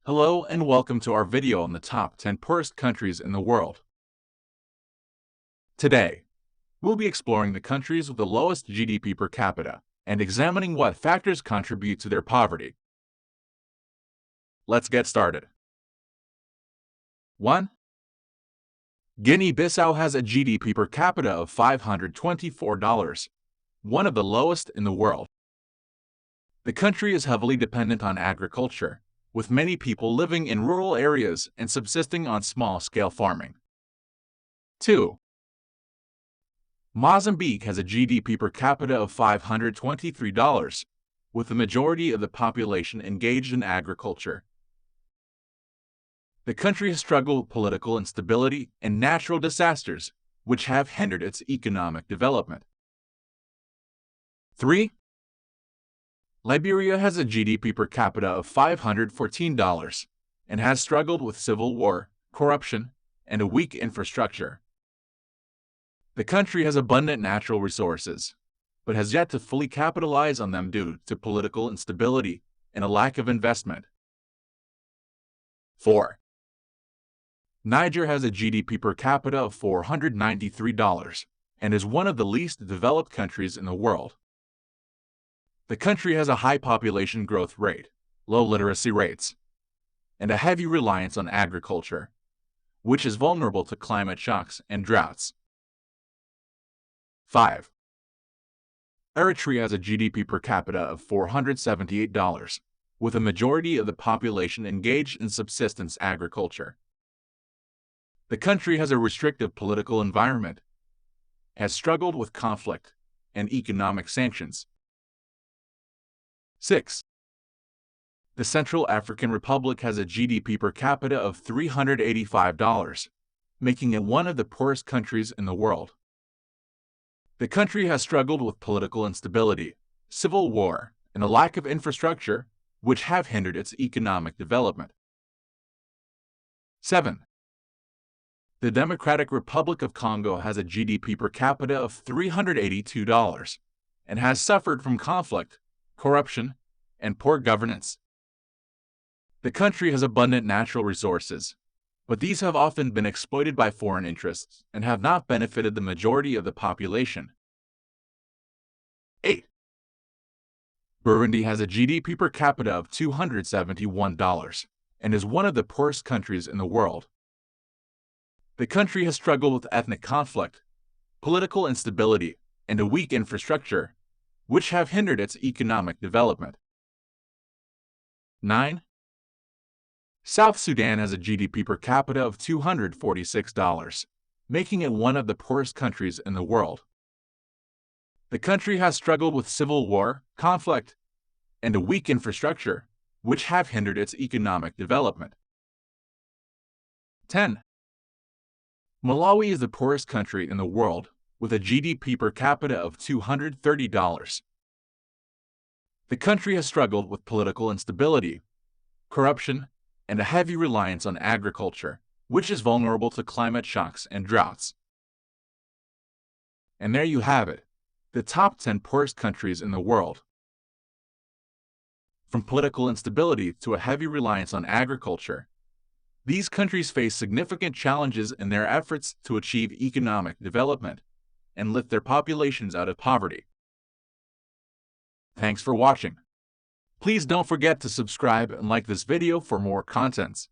Hello and welcome to our video on the top 10 poorest countries in the world. Today, we'll be exploring the countries with the lowest GDP per capita and examining what factors contribute to their poverty. Let's get started. 1. Guinea-Bissau has a GDP per capita of $524, one of the lowest in the world. The country is heavily dependent on agriculture, with many people living in rural areas and subsisting on small-scale farming. 2. Mozambique has a GDP per capita of $523, with the majority of the population engaged in agriculture. The country has struggled with political instability and natural disasters, which have hindered its economic development. 3. Liberia has a GDP per capita of $514 and has struggled with civil war, corruption, and a weak infrastructure. The country has abundant natural resources, but has yet to fully capitalize on them due to political instability and a lack of investment. 4. Niger has a GDP per capita of $493 and is one of the least developed countries in the world. The country has a high population growth rate, low literacy rates, and a heavy reliance on agriculture, which is vulnerable to climate shocks and droughts. 5. Eritrea has a GDP per capita of $478, with a majority of the population engaged in subsistence agriculture. The country has a restrictive political environment, has struggled with conflict and economic sanctions. 6. The Central African Republic has a GDP per capita of $385, making it one of the poorest countries in the world. The country has struggled with political instability, civil war, and a lack of infrastructure, which have hindered its economic development. 7. The Democratic Republic of Congo has a GDP per capita of $382 and has suffered from conflict, corruption, and poor governance. The country has abundant natural resources, but these have often been exploited by foreign interests and have not benefited the majority of the population. 8. Burundi has a GDP per capita of $271 and is one of the poorest countries in the world. The country has struggled with ethnic conflict, political instability, and a weak infrastructure, which have hindered its economic development. 9. South Sudan has a GDP per capita of $246, making it one of the poorest countries in the world. The country has struggled with civil war, conflict, and a weak infrastructure, which have hindered its economic development. 10. Malawi is the poorest country in the world, with a GDP per capita of $230. The country has struggled with political instability, corruption, and a heavy reliance on agriculture, which is vulnerable to climate shocks and droughts. And there you have it, the top 10 poorest countries in the world. From political instability to a heavy reliance on agriculture, these countries face significant challenges in their efforts to achieve economic development and lift their populations out of poverty. Thanks for watching. Please don't forget to subscribe and like this video for more contents.